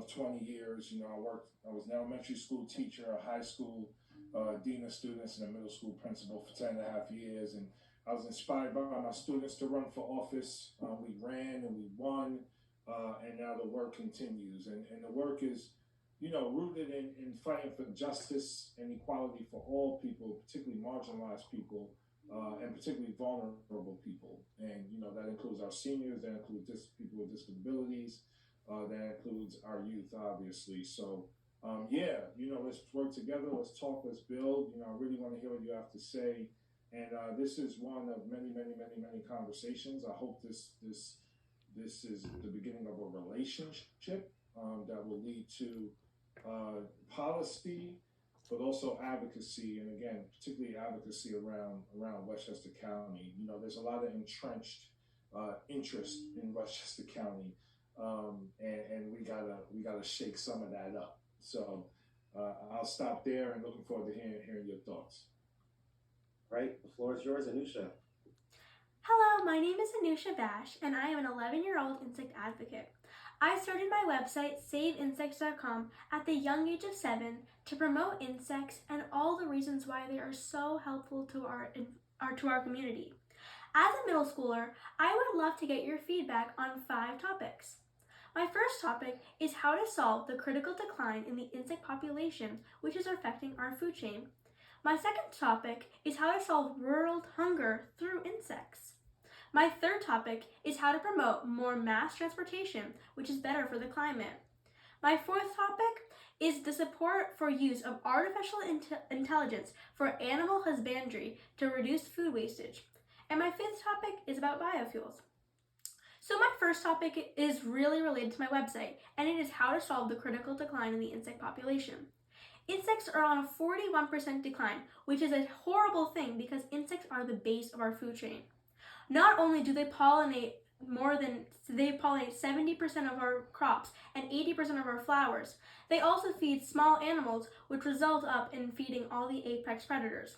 20 years. I was an elementary school teacher, a high school dean of students, and a middle school principal for 10 and a half years. And I was inspired by my students to run for office. We ran and we won, and now the work continues. And the work is, rooted in fighting for justice and equality for all people, particularly marginalized people, and particularly vulnerable people. And, that includes our seniors, that includes people with disabilities, that includes our youth, obviously. So, let's work together, let's talk, let's build. I really want to hear what you have to say. And this is one of many, many, many, many conversations. I hope this is the beginning of a relationship that will lead to policy, but also advocacy, and again, particularly advocacy around Westchester County. There's a lot of entrenched interest in Westchester County, and we gotta shake some of that up. So I'll stop there, and looking forward to hearing your thoughts. Right, the floor is yours, Anusha. Hello, my name is Anusha Bash, and I am an 11-year-old insect advocate. I started my website, saveinsects.com, at the young age of 7 to promote insects and all the reasons why they are so helpful to our community. As a middle schooler, I would love to get your feedback on 5 topics. My first topic is how to solve the critical decline in the insect population, which is affecting our food chain. My second topic is how to solve world hunger through insects. My third topic is how to promote more mass transportation, which is better for the climate. My fourth topic is the support for use of artificial intelligence for animal husbandry to reduce food wastage. And my fifth topic is about biofuels. So my first topic is really related to my website, and it is how to solve the critical decline in the insect population. Insects are on a 41% decline, which is a horrible thing because insects are the base of our food chain. Not only do they pollinate 70% of our crops and 80% of our flowers, they also feed small animals, which result up in feeding all the apex predators.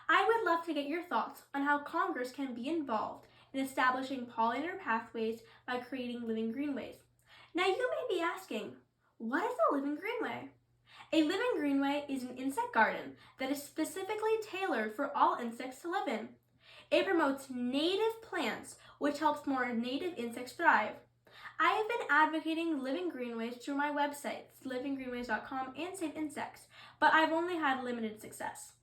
I would love to get your thoughts on how Congress can be involved in establishing pollinator pathways by creating living greenways. Now you may be asking, what is a living greenway? A living greenway is an insect garden that is specifically tailored for all insects to live in. It promotes native plants, which helps more native insects thrive. I have been advocating living greenways through my websites, livinggreenways.com and Save Insects, but I've only had limited success.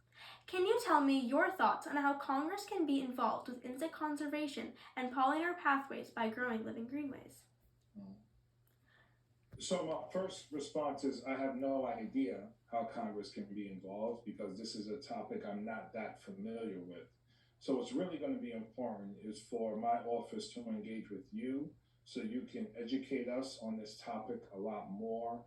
Can you tell me your thoughts on how Congress can be involved with insect conservation and pollinator pathways by growing living greenways? So my first response is I have no idea how Congress can be involved because this is a topic I'm not that familiar with. So what's really going to be important is for my office to engage with you so you can educate us on this topic a lot more.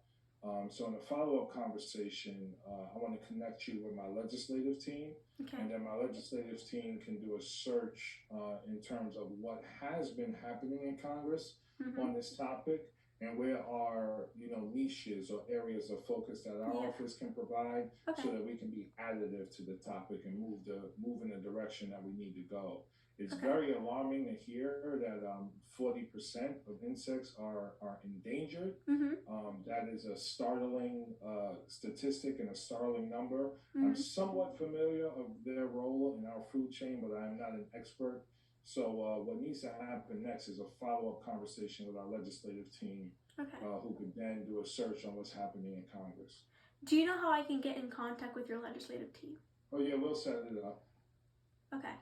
So in a follow-up conversation, I want to connect you with my legislative team. Okay. And then my legislative team can do a search in terms of what has been happening in Congress on this topic and where are niches or areas of focus that our office can provide so that we can be additive to the topic and move in the direction that we need to go. It's very alarming to hear that 40% of insects are endangered. That is a startling statistic and a startling number. I'm somewhat familiar of their role in our food chain, but I'm not an expert. So what needs to happen next is a follow-up conversation with our legislative team who could then do a search on what's happening in Congress. Do you know how I can get in contact with your legislative team? Oh yeah, we'll set it up. Okay.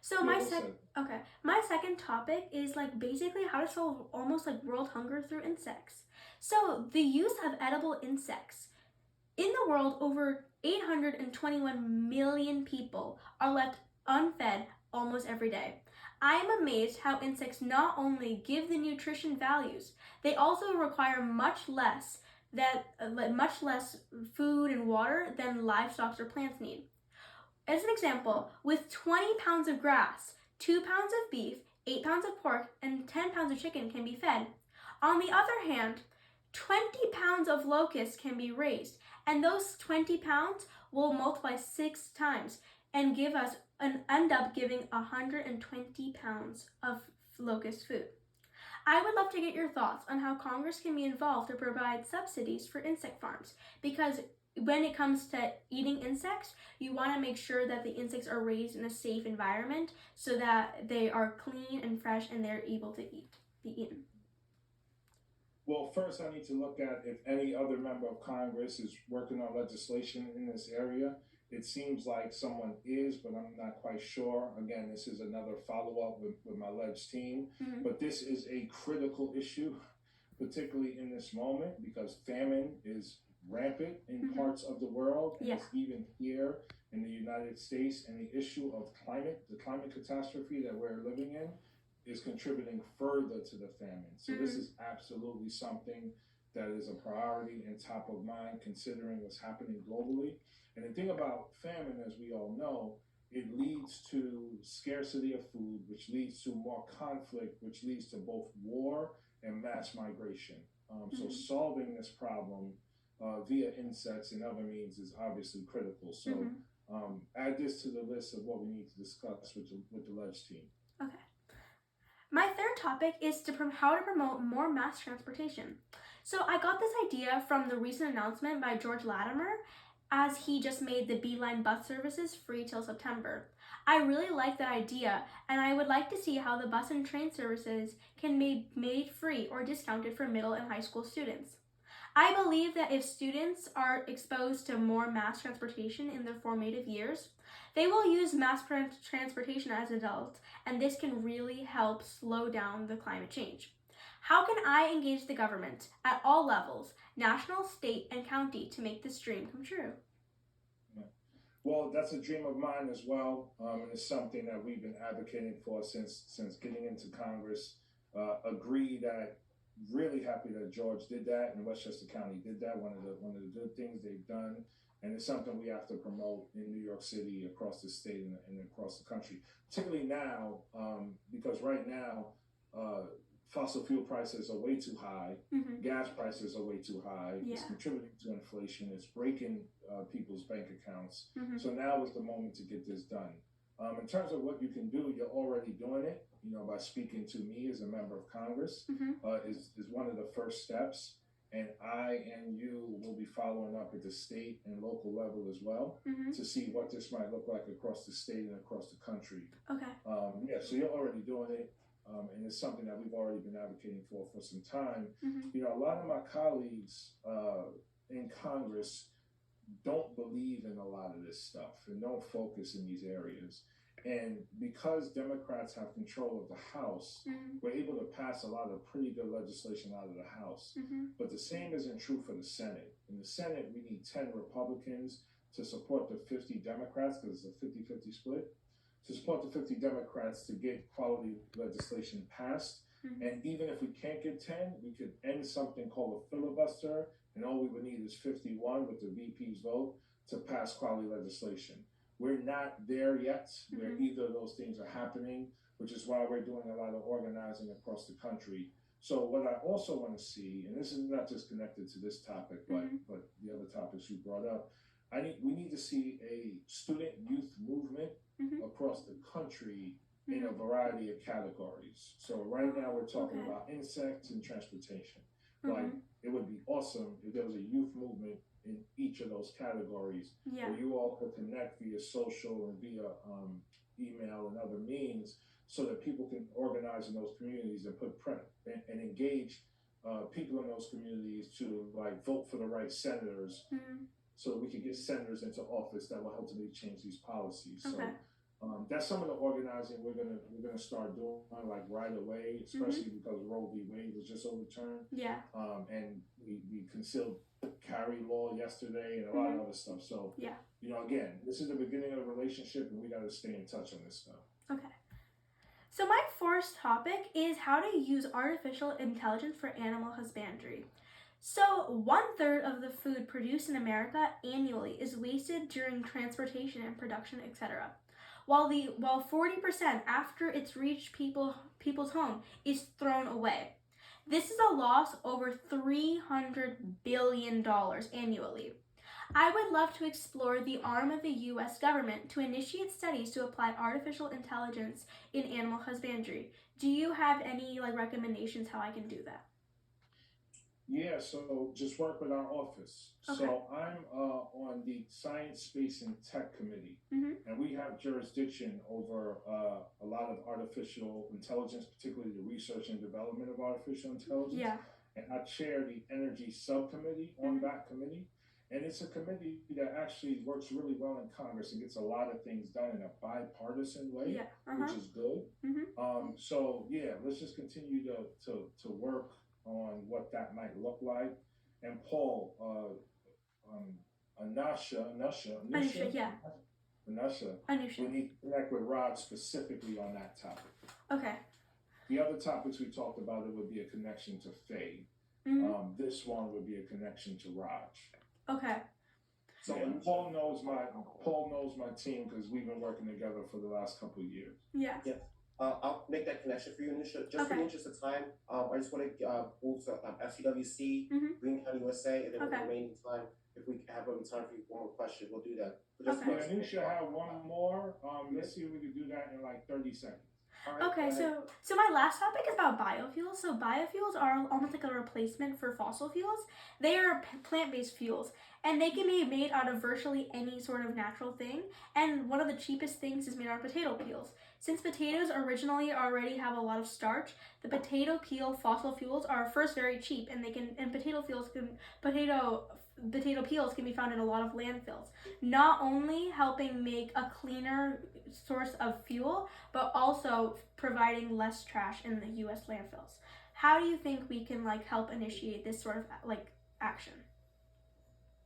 So my second topic is basically how to solve almost world hunger through insects. So the use of edible insects. In the world, over 821 million people are left unfed almost every day. I am amazed how insects not only give the nutrition values, they also require much less food and water than livestock or plants need. As an example, with 20 pounds of grass, 2 pounds of beef, 8 pounds of pork, and 10 pounds of chicken can be fed. On the other hand, 20 pounds of locusts can be raised, and those 20 pounds will multiply 6 times and end up giving 120 pounds of locust food. I would love to get your thoughts on how Congress can be involved to provide subsidies for insect farms, because when it comes to eating insects, you want to make sure that the insects are raised in a safe environment so that they are clean and fresh and they're able to be eaten. Well, first I need to look at if any other member of Congress is working on legislation in this area. It seems like someone is, but I'm not quite sure. Again, this is another follow-up with my LEDS team. But this is a critical issue, particularly in this moment, because famine is rampant in parts of the world, and it's even here in the United States. And the issue of the climate catastrophe that we're living in, is contributing further to the famine. So this is absolutely something that is a priority and top of mind considering what's happening globally. And the thing about famine, as we all know, it leads to scarcity of food, which leads to more conflict, which leads to both war and mass migration. So solving this problem via insects and other means is obviously critical. So add this to the list of what we need to discuss with the LEDS team. Okay. My third topic is how to promote more mass transportation. So I got this idea from the recent announcement by George Latimer, as he just made the Beeline bus services free till September. I really like that idea, and I would like to see how the bus and train services can be made free or discounted for middle and high school students. I believe that if students are exposed to more mass transportation in their formative years, they will use mass transportation as adults, and this can really help slow down the climate change. How can I engage the government at all levels, national, state, and county, to make this dream come true? Well, that's a dream of mine as well, and it's something that we've been advocating for since getting into Congress. Agree that really happy that George did that and Westchester County did that. One of the good things they've done, and it's something we have to promote in New York City, across the state, and across the country. Particularly now, because right now, fossil fuel prices are way too high, gas prices are way too high. It's contributing to inflation. It's breaking people's bank accounts. So now is the moment to get this done. In terms of what you can do, you're already doing it. By speaking to me as a member of Congress is one of the first steps. And I and you will be following up at the state and local level as well to see what this might look like across the state and across the country. Okay. So you're already doing it. And it's something that we've already been advocating for some time. A lot of my colleagues in Congress don't believe in a lot of this stuff and don't focus in these areas. And because Democrats have control of the House, we're able to pass a lot of pretty good legislation out of the House. But the same isn't true for the Senate. In the Senate, we need 10 Republicans to support the 50 Democrats, because it's a 50-50 split, to support the 50 Democrats to get quality legislation passed. And even if we can't get 10, we could end something called a filibuster, and all we would need is 51 with the VP's vote to pass quality legislation. We're not there yet, where either of those things are happening, which is why we're doing a lot of organizing across the country. So what I also want to see, and this is not just connected to this topic, but the other topics you brought up, we need to see a student youth movement across the country in a variety of categories. So right now we're talking about insects and transportation. Like, it would be awesome if there was a youth movement in each of those categories where you all could connect via social and via email and other means, so that people can organize in those communities and and engage people in those communities to vote for the right senators, so that we can get senators into office that will ultimately change these policies. So that's some of the organizing we're gonna start doing right away, especially because Roe v. Wade was just overturned. And we concealed carry law yesterday and a lot of other stuff. So again, this is the beginning of a relationship, and we got to stay in touch on this stuff. Okay. So my fourth topic is how to use artificial intelligence for animal husbandry. So 1/3 of the food produced in America annually is wasted during transportation and production, etc. While 40% after it's reached people's home is thrown away. This is a loss over $300 billion annually. I would love to explore the arm of the U.S. government to initiate studies to apply artificial intelligence in animal husbandry. Do you have any like recommendations how I can do that? Yeah, so just work with our office. Okay. So I'm on the Science, Space, and Tech Committee, Mhm. and we have jurisdiction over a lot of artificial intelligence, particularly the research and development of artificial intelligence. Yeah. And I chair the Energy Subcommittee on that committee. And it's a committee that actually works really well in Congress and gets a lot of things done in a bipartisan way, Yeah. which is good. Mhm. So yeah, let's just continue to work on what that might look like. And Paul, Anusha, yeah. Anusha, Anusha. we need to connect with Rod specifically on that topic. Okay. The other topics we talked about, it would be a connection to Faye. Mhm. This one would be a connection to Raj. Okay. So and Paul knows my team because we've been working together for the last couple of years. Yeah. Yeah. I'll make that connection for you, Anusha. Just for the interest of time, I just want to move to FCWC, Green County, USA, and then with the remaining time, if we have time for you one more question, we'll do that. But just Anusha have one more. Let's see if we can do that in like 30 seconds. Right, okay, so my last topic is about biofuels. So biofuels are almost like a replacement for fossil fuels. They are plant-based fuels, and they can be made out of virtually any sort of natural thing. And one of the cheapest things is made out of potato peels. Since potatoes originally already have a lot of starch, the potato peel fossil fuels are first very cheap, and potato peels can be found in a lot of landfills, not only helping make a cleaner source of fuel, but also providing less trash in the U.S. landfills. How do you think we can like help initiate this sort of like action?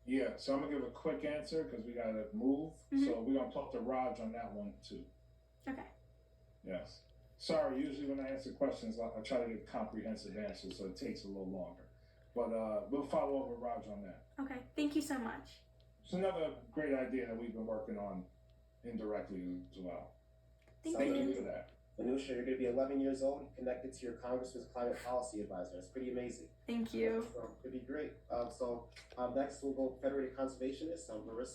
Yeah, so I'm gonna give a quick answer because we gotta move. So we're gonna talk to Raj on that one too. Okay. Yes. Sorry, usually when I answer questions, I try to give comprehensive answers, so it takes a little longer. But we'll follow up with Raj on that. Okay, thank you so much. It's another great idea that we've been working on indirectly as well. Thank you for that. Anusha, you're going to be 11 years old, connected to your Congressman's climate policy advisor. That's pretty amazing. Thank you. So it'd be great. Next we'll go Federated Conservationist, Marissa.